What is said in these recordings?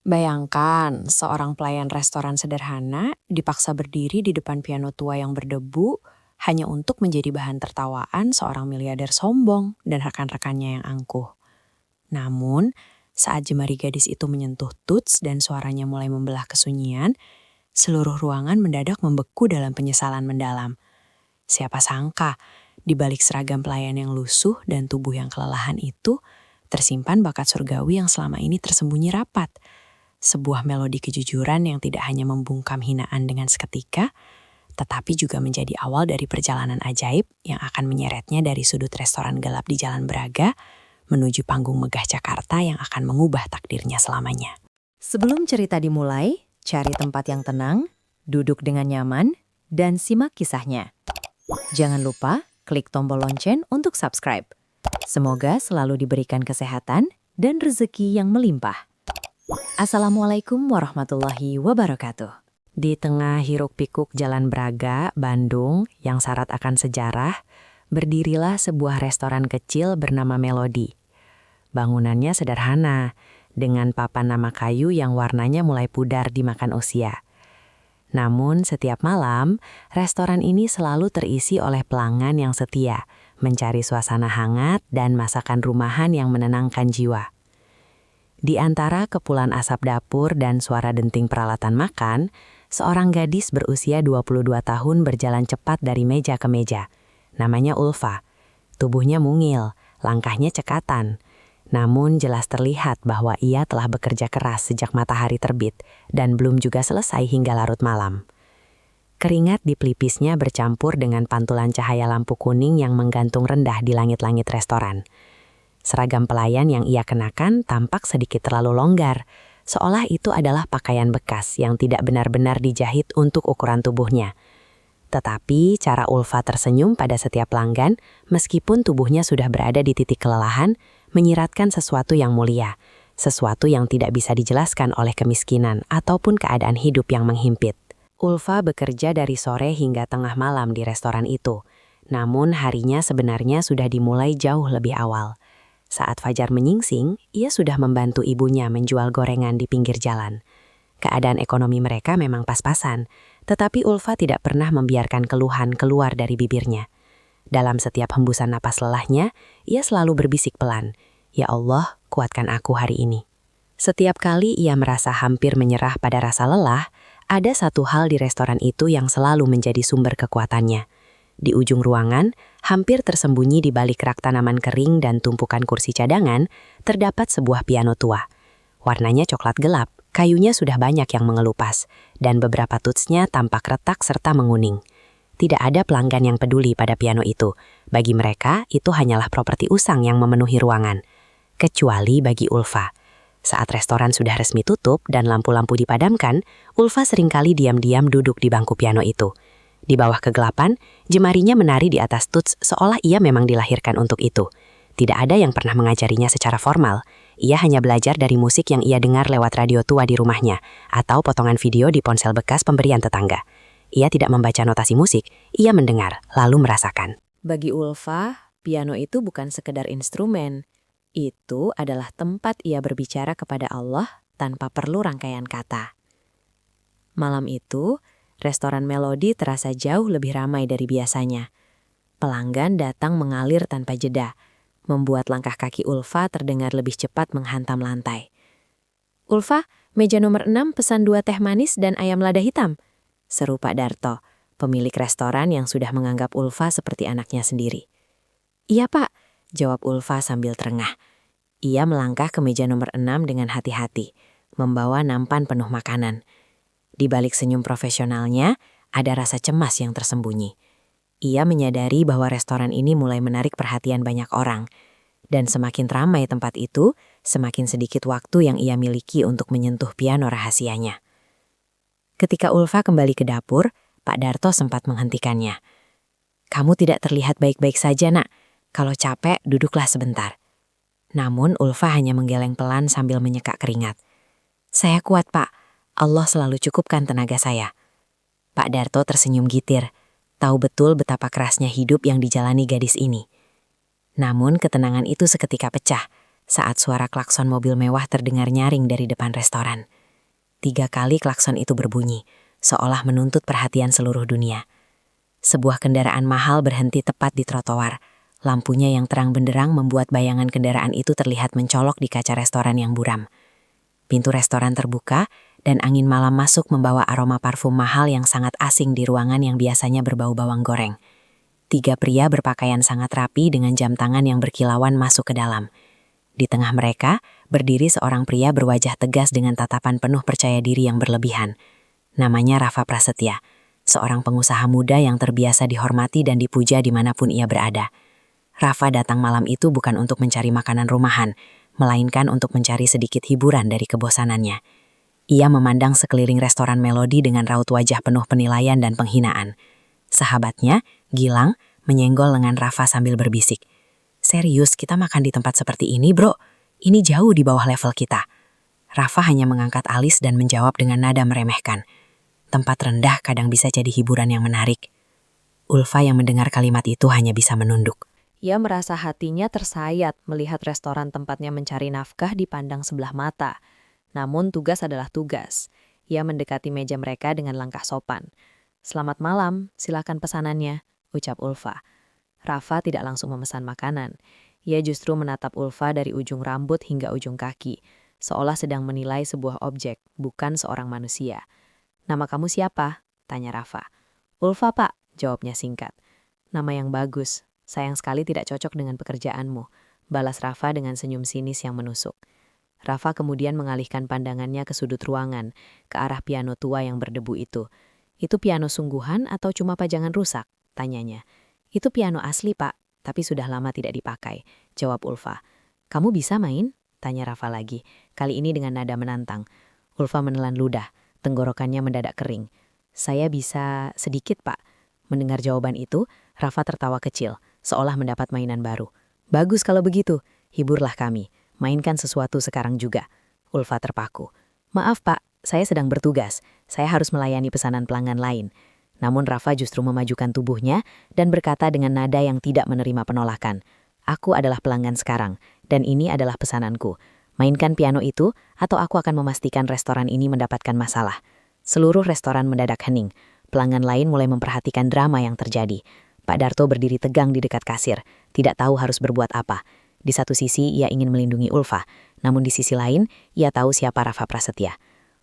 Bayangkan, seorang pelayan restoran sederhana dipaksa berdiri di depan piano tua yang berdebu hanya untuk menjadi bahan tertawaan seorang miliarder sombong dan rekan-rekannya yang angkuh. Namun, saat jemari gadis itu menyentuh tuts dan suaranya mulai membelah kesunyian, seluruh ruangan mendadak membeku dalam penyesalan mendalam. Siapa sangka, di balik seragam pelayan yang lusuh dan tubuh yang kelelahan itu, tersimpan bakat surgawi yang selama ini tersembunyi rapat. Sebuah melodi kejujuran yang tidak hanya membungkam hinaan dengan seketika, tetapi juga menjadi awal dari perjalanan ajaib yang akan menyeretnya dari sudut restoran gelap di Jalan Braga menuju panggung megah Jakarta yang akan mengubah takdirnya selamanya. Sebelum cerita dimulai, cari tempat yang tenang, duduk dengan nyaman, dan simak kisahnya. Jangan lupa klik tombol lonceng untuk subscribe. Semoga selalu diberikan kesehatan dan rezeki yang melimpah. Assalamualaikum warahmatullahi wabarakatuh. Di tengah hiruk-pikuk Jalan Braga, Bandung, yang syarat akan sejarah, berdirilah sebuah restoran kecil bernama Melody. Bangunannya sederhana, dengan papan nama kayu yang warnanya mulai pudar dimakan usia. Namun setiap malam, restoran ini selalu terisi oleh pelanggan yang setia, mencari suasana hangat dan masakan rumahan yang menenangkan jiwa. Di antara kepulan asap dapur dan suara denting peralatan makan, seorang gadis berusia 22 tahun berjalan cepat dari meja ke meja. Namanya Ulfa. Tubuhnya mungil, langkahnya cekatan. Namun jelas terlihat bahwa ia telah bekerja keras sejak matahari terbit dan belum juga selesai hingga larut malam. Keringat di pelipisnya bercampur dengan pantulan cahaya lampu kuning yang menggantung rendah di langit-langit restoran. Seragam pelayan yang ia kenakan tampak sedikit terlalu longgar, seolah itu adalah pakaian bekas yang tidak benar-benar dijahit untuk ukuran tubuhnya. Tetapi cara Ulfa tersenyum pada setiap pelanggan, meskipun tubuhnya sudah berada di titik kelelahan, menyiratkan sesuatu yang mulia, sesuatu yang tidak bisa dijelaskan oleh kemiskinan ataupun keadaan hidup yang menghimpit. Ulfa bekerja dari sore hingga tengah malam di restoran itu, namun harinya sebenarnya sudah dimulai jauh lebih awal. Saat fajar menyingsing, ia sudah membantu ibunya menjual gorengan di pinggir jalan. Keadaan ekonomi mereka memang pas-pasan, tetapi Ulfa tidak pernah membiarkan keluhan keluar dari bibirnya. Dalam setiap hembusan napas lelahnya, ia selalu berbisik pelan, "Ya Allah, kuatkan aku hari ini." Setiap kali ia merasa hampir menyerah pada rasa lelah, ada satu hal di restoran itu yang selalu menjadi sumber kekuatannya. Di ujung ruangan, hampir tersembunyi di balik rak tanaman kering dan tumpukan kursi cadangan, terdapat sebuah piano tua. Warnanya coklat gelap, kayunya sudah banyak yang mengelupas, dan beberapa tutsnya tampak retak serta menguning. Tidak ada pelanggan yang peduli pada piano itu. Bagi mereka, itu hanyalah properti usang yang memenuhi ruangan. Kecuali bagi Ulfa. Saat restoran sudah resmi tutup dan lampu-lampu dipadamkan, Ulfa seringkali diam-diam duduk di bangku piano itu. Di bawah kegelapan, jemarinya menari di atas tuts seolah ia memang dilahirkan untuk itu. Tidak ada yang pernah mengajarinya secara formal. Ia hanya belajar dari musik yang ia dengar lewat radio tua di rumahnya, atau potongan video di ponsel bekas pemberian tetangga. Ia tidak membaca notasi musik, ia mendengar, lalu merasakan. Bagi Ulfa, piano itu bukan sekedar instrumen. Itu adalah tempat ia berbicara kepada Allah tanpa perlu rangkaian kata. Malam itu, restoran Melody terasa jauh lebih ramai dari biasanya. Pelanggan datang mengalir tanpa jeda, membuat langkah kaki Ulfa terdengar lebih cepat menghantam lantai. "Ulfa, meja nomor 6 pesan 2 teh manis dan ayam lada hitam," seru Pak Darto, pemilik restoran yang sudah menganggap Ulfa seperti anaknya sendiri. "Iya Pak," jawab Ulfa sambil terengah. Ia melangkah ke meja nomor 6 dengan hati-hati, membawa nampan penuh makanan. Di balik senyum profesionalnya, ada rasa cemas yang tersembunyi. Ia menyadari bahwa restoran ini mulai menarik perhatian banyak orang. Dan semakin ramai tempat itu, semakin sedikit waktu yang ia miliki untuk menyentuh piano rahasianya. Ketika Ulfa kembali ke dapur, Pak Darto sempat menghentikannya. "Kamu tidak terlihat baik-baik saja, Nak. Kalau capek, duduklah sebentar." Namun Ulfa hanya menggeleng pelan sambil menyeka keringat. "Saya kuat, Pak. Allah selalu cukupkan tenaga saya." Pak Darto tersenyum gitir, tahu betul betapa kerasnya hidup yang dijalani gadis ini. Namun ketenangan itu seketika pecah saat suara klakson mobil mewah terdengar nyaring dari depan restoran. 3 kali klakson itu berbunyi, seolah menuntut perhatian seluruh dunia. Sebuah kendaraan mahal berhenti tepat di trotoar. Lampunya yang terang benderang membuat bayangan kendaraan itu terlihat mencolok di kaca restoran yang buram. Pintu restoran terbuka, dan angin malam masuk membawa aroma parfum mahal yang sangat asing di ruangan yang biasanya berbau bawang goreng. 3 pria berpakaian sangat rapi dengan jam tangan yang berkilauan masuk ke dalam. Di tengah mereka, berdiri seorang pria berwajah tegas dengan tatapan penuh percaya diri yang berlebihan. Namanya Rafa Prasetya, seorang pengusaha muda yang terbiasa dihormati dan dipuja dimanapun ia berada. Rafa datang malam itu bukan untuk mencari makanan rumahan, melainkan untuk mencari sedikit hiburan dari kebosanannya. Ia memandang sekeliling restoran Melody dengan raut wajah penuh penilaian dan penghinaan. Sahabatnya, Gilang, menyenggol lengan Rafa sambil berbisik. "Serius, kita makan di tempat seperti ini, bro? Ini jauh di bawah level kita." Rafa hanya mengangkat alis dan menjawab dengan nada meremehkan. "Tempat rendah kadang bisa jadi hiburan yang menarik." Ulfa yang mendengar kalimat itu hanya bisa menunduk. Ia merasa hatinya tersayat melihat restoran tempatnya mencari nafkah dipandang sebelah mata. Namun tugas adalah tugas. Ia mendekati meja mereka dengan langkah sopan. "Selamat malam, silakan pesanannya," ucap Ulfa. Rafa tidak langsung memesan makanan. Ia justru menatap Ulfa dari ujung rambut hingga ujung kaki, seolah sedang menilai sebuah objek, bukan seorang manusia. "Nama kamu siapa?" tanya Rafa. "Ulfa, Pak," jawabnya singkat. "Nama yang bagus. Sayang sekali tidak cocok dengan pekerjaanmu," balas Rafa dengan senyum sinis yang menusuk. Rafa kemudian mengalihkan pandangannya ke sudut ruangan, ke arah piano tua yang berdebu itu. "Itu piano sungguhan atau cuma pajangan rusak?" tanyanya. "Itu piano asli, Pak, tapi sudah lama tidak dipakai," jawab Ulfa. "Kamu bisa main?" tanya Rafa lagi, kali ini dengan nada menantang. Ulfa menelan ludah, tenggorokannya mendadak kering. "Saya bisa sedikit, Pak." Mendengar jawaban itu, Rafa tertawa kecil, seolah mendapat mainan baru. "Bagus kalau begitu, hiburlah kami. Mainkan sesuatu sekarang juga." Ulfa terpaku. "Maaf, Pak, saya sedang bertugas. Saya harus melayani pesanan pelanggan lain." Namun Rafa justru memajukan tubuhnya dan berkata dengan nada yang tidak menerima penolakan. "Aku adalah pelanggan sekarang, dan ini adalah pesananku. Mainkan piano itu, atau aku akan memastikan restoran ini mendapatkan masalah." Seluruh restoran mendadak hening. Pelanggan lain mulai memperhatikan drama yang terjadi. Pak Darto berdiri tegang di dekat kasir, tidak tahu harus berbuat apa. Di satu sisi ia ingin melindungi Ulfa, namun di sisi lain ia tahu siapa Rafa Prasetya.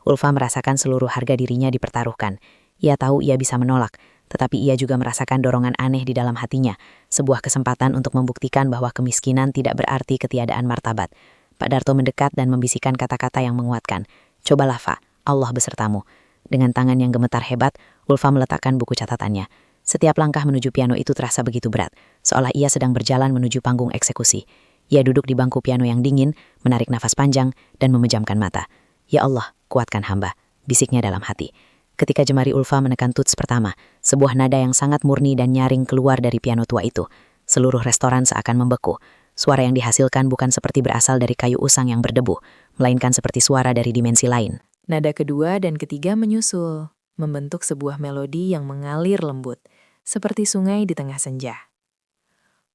Ulfa merasakan seluruh harga dirinya dipertaruhkan. Ia tahu ia bisa menolak, tetapi ia juga merasakan dorongan aneh di dalam hatinya, sebuah kesempatan untuk membuktikan bahwa kemiskinan tidak berarti ketiadaan martabat. Pak Darto mendekat dan membisikkan kata-kata yang menguatkan. "Cobalah, Fa, Allah besertamu." Dengan tangan yang gemetar hebat, Ulfa meletakkan buku catatannya. Setiap langkah menuju piano itu terasa begitu berat, seolah ia sedang berjalan menuju panggung eksekusi. Ia duduk di bangku piano yang dingin, menarik nafas panjang, dan memejamkan mata. "Ya Allah, kuatkan hamba," bisiknya dalam hati. Ketika jemari Ulfa menekan tuts pertama, sebuah nada yang sangat murni dan nyaring keluar dari piano tua itu. Seluruh restoran seakan membeku. Suara yang dihasilkan bukan seperti berasal dari kayu usang yang berdebu, melainkan seperti suara dari dimensi lain. Nada kedua dan ketiga menyusul, membentuk sebuah melodi yang mengalir lembut, seperti sungai di tengah senja.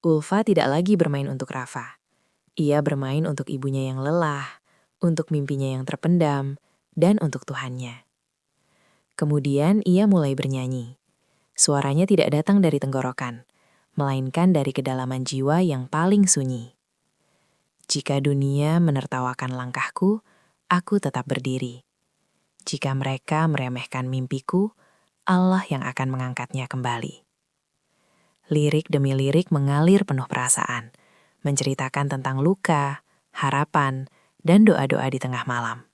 Ulfa tidak lagi bermain untuk Rafa. Ia bermain untuk ibunya yang lelah, untuk mimpinya yang terpendam, dan untuk Tuhannya. Kemudian ia mulai bernyanyi. Suaranya tidak datang dari tenggorokan, melainkan dari kedalaman jiwa yang paling sunyi. "Jika dunia menertawakan langkahku, aku tetap berdiri. Jika mereka meremehkan mimpiku, Allah yang akan mengangkatnya kembali." Lirik demi lirik mengalir penuh perasaan, menceritakan tentang luka, harapan, dan doa-doa di tengah malam.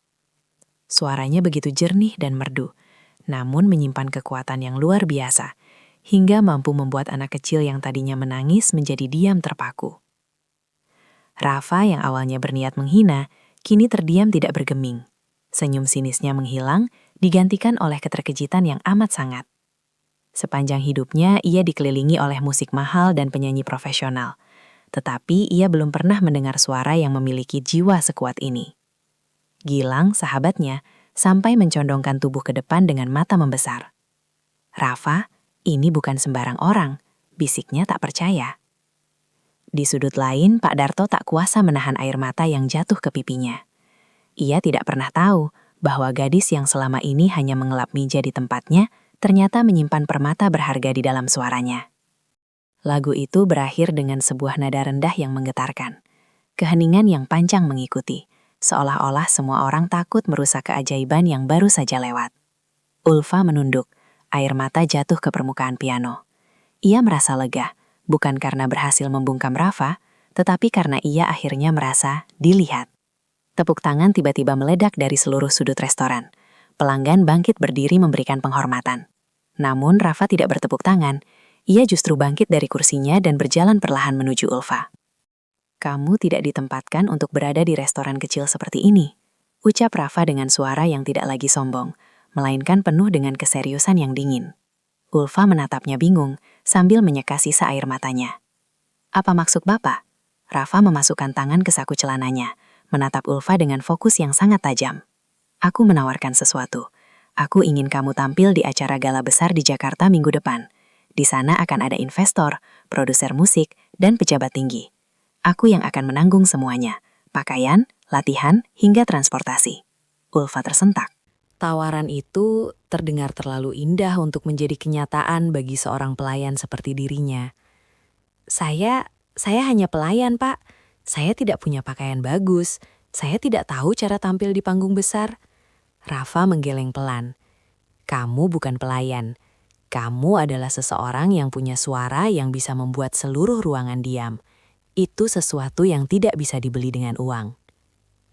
Suaranya begitu jernih dan merdu, namun menyimpan kekuatan yang luar biasa, hingga mampu membuat anak kecil yang tadinya menangis menjadi diam terpaku. Rafa yang awalnya berniat menghina, kini terdiam tidak bergeming. Senyum sinisnya menghilang, digantikan oleh keterkejutan yang amat sangat. Sepanjang hidupnya, ia dikelilingi oleh musik mahal dan penyanyi profesional. Tetapi ia belum pernah mendengar suara yang memiliki jiwa sekuat ini. Gilang, sahabatnya, sampai mencondongkan tubuh ke depan dengan mata membesar. "Rafa, ini bukan sembarang orang," bisiknya tak percaya. Di sudut lain, Pak Darto tak kuasa menahan air mata yang jatuh ke pipinya. Ia tidak pernah tahu bahwa gadis yang selama ini hanya mengelap meja di tempatnya ternyata menyimpan permata berharga di dalam suaranya. Lagu itu berakhir dengan sebuah nada rendah yang menggetarkan. Keheningan yang panjang mengikuti, seolah-olah semua orang takut merusak keajaiban yang baru saja lewat. Ulfa menunduk, air mata jatuh ke permukaan piano. Ia merasa lega, bukan karena berhasil membungkam Rafa, tetapi karena ia akhirnya merasa dilihat. Tepuk tangan tiba-tiba meledak dari seluruh sudut restoran. Pelanggan bangkit berdiri memberikan penghormatan. Namun Rafa tidak bertepuk tangan, ia justru bangkit dari kursinya dan berjalan perlahan menuju Ulfa. "Kamu tidak ditempatkan untuk berada di restoran kecil seperti ini," ucap Rafa dengan suara yang tidak lagi sombong, melainkan penuh dengan keseriusan yang dingin. Ulfa menatapnya bingung, sambil menyeka sisa air matanya. "Apa maksud Bapak?" Rafa memasukkan tangan ke saku celananya, menatap Ulfa dengan fokus yang sangat tajam. "Aku menawarkan sesuatu. Aku ingin kamu tampil di acara gala besar di Jakarta minggu depan. Di sana akan ada investor, produser musik, dan pejabat tinggi. Aku yang akan menanggung semuanya, pakaian, latihan, hingga transportasi." Ulfa tersentak. Tawaran itu terdengar terlalu indah untuk menjadi kenyataan bagi seorang pelayan seperti dirinya. Saya hanya pelayan, Pak. Saya tidak punya pakaian bagus. Saya tidak tahu cara tampil di panggung besar." Rafa menggeleng pelan. "Kamu bukan pelayan. Kamu adalah seseorang yang punya suara yang bisa membuat seluruh ruangan diam. Itu sesuatu yang tidak bisa dibeli dengan uang."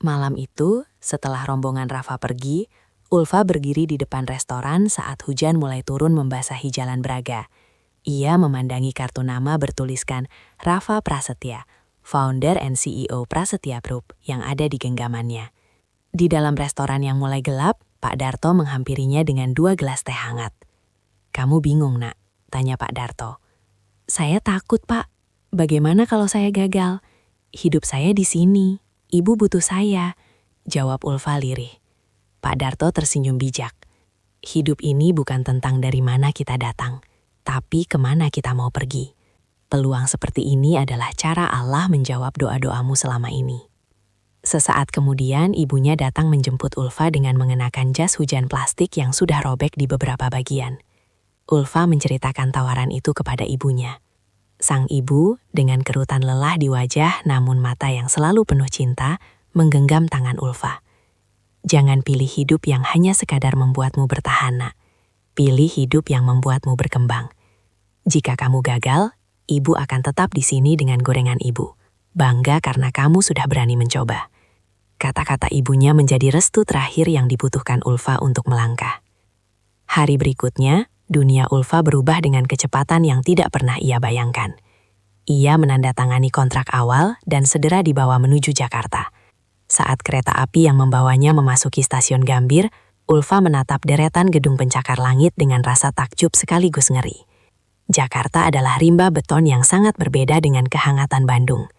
Malam itu, setelah rombongan Rafa pergi, Ulfa berdiri di depan restoran saat hujan mulai turun membasahi Jalan Braga. Ia memandangi kartu nama bertuliskan Rafa Prasetya, founder and CEO Prasetya Group yang ada di genggamannya. Di dalam restoran yang mulai gelap, Pak Darto menghampirinya dengan 2 gelas teh hangat. "Kamu bingung, Nak?" tanya Pak Darto. "Saya takut, Pak. Bagaimana kalau saya gagal? Hidup saya di sini. Ibu butuh saya," jawab Ulfa lirih. Pak Darto tersenyum bijak. "Hidup ini bukan tentang dari mana kita datang, tapi kemana kita mau pergi. Peluang seperti ini adalah cara Allah menjawab doa-doamu selama ini." Sesaat kemudian, ibunya datang menjemput Ulfa dengan mengenakan jas hujan plastik yang sudah robek di beberapa bagian. Ulfa menceritakan tawaran itu kepada ibunya. Sang ibu, dengan kerutan lelah di wajah namun mata yang selalu penuh cinta, menggenggam tangan Ulfa. "Jangan pilih hidup yang hanya sekadar membuatmu bertahan, Nak. Pilih hidup yang membuatmu berkembang. Jika kamu gagal, ibu akan tetap di sini dengan gorengan ibu. Bangga karena kamu sudah berani mencoba." Kata-kata ibunya menjadi restu terakhir yang dibutuhkan Ulfa untuk melangkah. Hari berikutnya, dunia Ulfa berubah dengan kecepatan yang tidak pernah ia bayangkan. Ia menandatangani kontrak awal dan segera dibawa menuju Jakarta. Saat kereta api yang membawanya memasuki stasiun Gambir, Ulfa menatap deretan gedung pencakar langit dengan rasa takjub sekaligus ngeri. Jakarta adalah rimba beton yang sangat berbeda dengan kehangatan Bandung.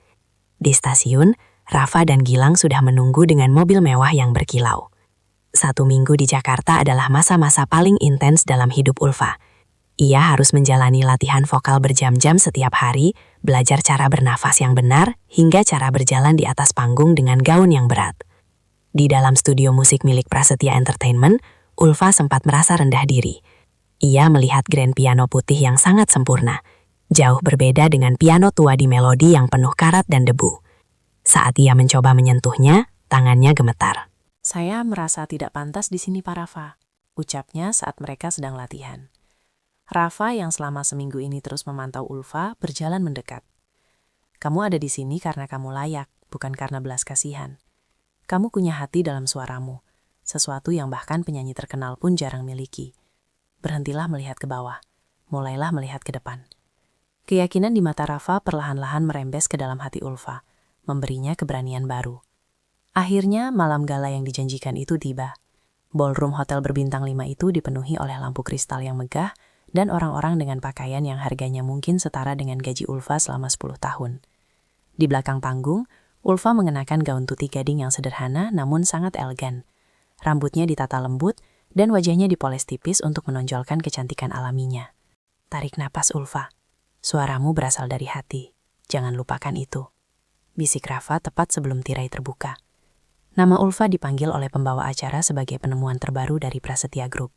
Di stasiun, Rafa dan Gilang sudah menunggu dengan mobil mewah yang berkilau. 1 minggu di Jakarta adalah masa-masa paling intens dalam hidup Ulfa. Ia harus menjalani latihan vokal berjam-jam setiap hari, belajar cara bernafas yang benar, hingga cara berjalan di atas panggung dengan gaun yang berat. Di dalam studio musik milik Prasetya Entertainment, Ulfa sempat merasa rendah diri. Ia melihat grand piano putih yang sangat sempurna, jauh berbeda dengan piano tua di Melodi yang penuh karat dan debu. Saat ia mencoba menyentuhnya, tangannya gemetar. "Saya merasa tidak pantas di sini, Pak Rafa," ucapnya saat mereka sedang latihan. Rafa yang selama seminggu ini terus memantau Ulfa berjalan mendekat. "Kamu ada di sini karena kamu layak, bukan karena belas kasihan. Kamu punya hati dalam suaramu, sesuatu yang bahkan penyanyi terkenal pun jarang miliki. Berhentilah melihat ke bawah, mulailah melihat ke depan." Keyakinan di mata Rafa perlahan-lahan merembes ke dalam hati Ulfa, memberinya keberanian baru. Akhirnya malam gala yang dijanjikan itu tiba. Ballroom hotel berbintang 5 itu dipenuhi oleh lampu kristal yang megah dan orang-orang dengan pakaian yang harganya mungkin setara dengan gaji Ulfa selama 10 tahun. Di belakang panggung, Ulfa mengenakan gaun tuti gading yang sederhana namun sangat elegan. Rambutnya ditata lembut dan wajahnya dipoles tipis untuk menonjolkan kecantikan alaminya. "Tarik napas, Ulfa. Suaramu berasal dari hati. jangan lupakan itu," bisik Rafa tepat sebelum tirai terbuka. Nama Ulfa dipanggil oleh pembawa acara sebagai penemuan terbaru dari Prasetya Group.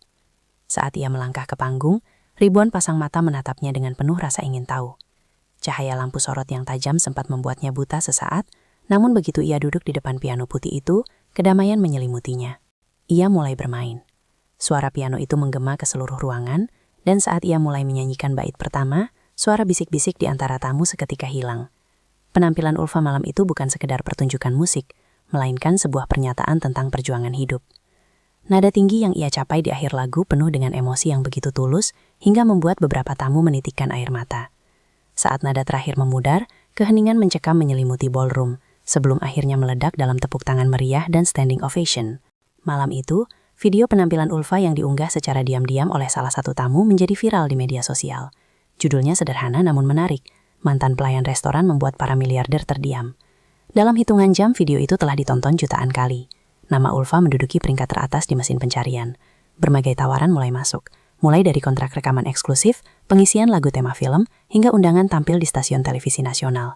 Saat ia melangkah ke panggung, ribuan pasang mata menatapnya dengan penuh rasa ingin tahu. Cahaya lampu sorot yang tajam sempat membuatnya buta sesaat, namun begitu ia duduk di depan piano putih itu, kedamaian menyelimutinya. Ia mulai bermain. Suara piano itu menggema ke seluruh ruangan, dan saat ia mulai menyanyikan bait pertama, suara bisik-bisik di antara tamu seketika hilang. Penampilan Ulfa malam itu bukan sekedar pertunjukan musik, melainkan sebuah pernyataan tentang perjuangan hidup. Nada tinggi yang ia capai di akhir lagu penuh dengan emosi yang begitu tulus, hingga membuat beberapa tamu menitikkan air mata. Saat nada terakhir memudar, keheningan mencekam menyelimuti ballroom, sebelum akhirnya meledak dalam tepuk tangan meriah dan standing ovation. Malam itu, video penampilan Ulfa yang diunggah secara diam-diam oleh salah satu tamu menjadi viral di media sosial. Judulnya sederhana namun menarik, mantan pelayan restoran membuat para miliarder terdiam. Dalam hitungan jam, video itu telah ditonton jutaan kali. Nama Ulfa menduduki peringkat teratas di mesin pencarian. Berbagai tawaran mulai masuk, mulai dari kontrak rekaman eksklusif, pengisian lagu tema film, hingga undangan tampil di stasiun televisi nasional.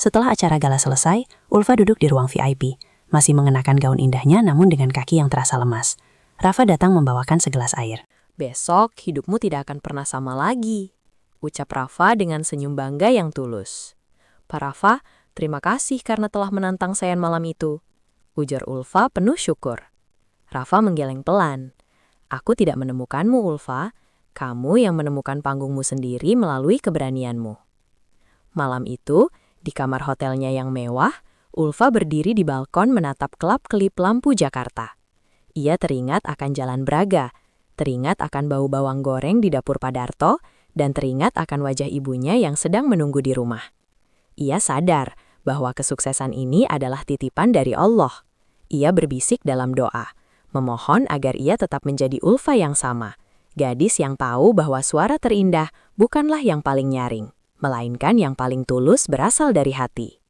Setelah acara gala selesai, Ulfa duduk di ruang VIP, masih mengenakan gaun indahnya namun dengan kaki yang terasa lemas. Rafa datang membawakan segelas air. "Besok hidupmu tidak akan pernah sama lagi," ucap Rafa dengan senyum bangga yang tulus. "Pak Rafa, terima kasih karena telah menantang saya malam itu," ujar Ulfa penuh syukur. Rafa menggeleng pelan. "Aku tidak menemukanmu, Ulfa. Kamu yang menemukan panggungmu sendiri melalui keberanianmu." Malam itu, di kamar hotelnya yang mewah, Ulfa berdiri di balkon menatap kelap-kelip lampu Jakarta. Ia teringat akan Jalan Braga, teringat akan bau bawang goreng di dapur Pak Darto, dan teringat akan wajah ibunya yang sedang menunggu di rumah. Ia sadar bahwa kesuksesan ini adalah titipan dari Allah. Ia berbisik dalam doa, memohon agar ia tetap menjadi Ulfa yang sama, gadis yang tahu bahwa suara terindah bukanlah yang paling nyaring, melainkan yang paling tulus berasal dari hati.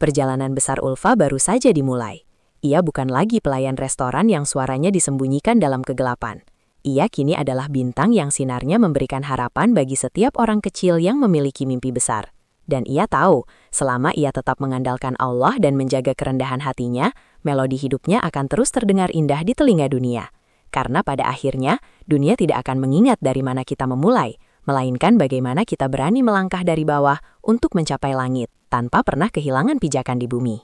Perjalanan besar Ulfa baru saja dimulai. Ia bukan lagi pelayan restoran yang suaranya disembunyikan dalam kegelapan. Ia kini adalah bintang yang sinarnya memberikan harapan bagi setiap orang kecil yang memiliki mimpi besar. Dan ia tahu, selama ia tetap mengandalkan Allah dan menjaga kerendahan hatinya, melodi hidupnya akan terus terdengar indah di telinga dunia. Karena pada akhirnya, dunia tidak akan mengingat dari mana kita memulai, melainkan bagaimana kita berani melangkah dari bawah untuk mencapai langit, tanpa pernah kehilangan pijakan di bumi.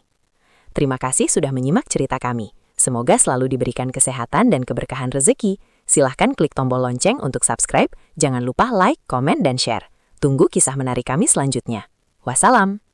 Terima kasih sudah menyimak cerita kami. Semoga selalu diberikan kesehatan dan keberkahan rezeki. Silahkan klik tombol lonceng untuk subscribe, jangan lupa like, komen, dan share. Tunggu kisah menarik kami selanjutnya. Wassalam.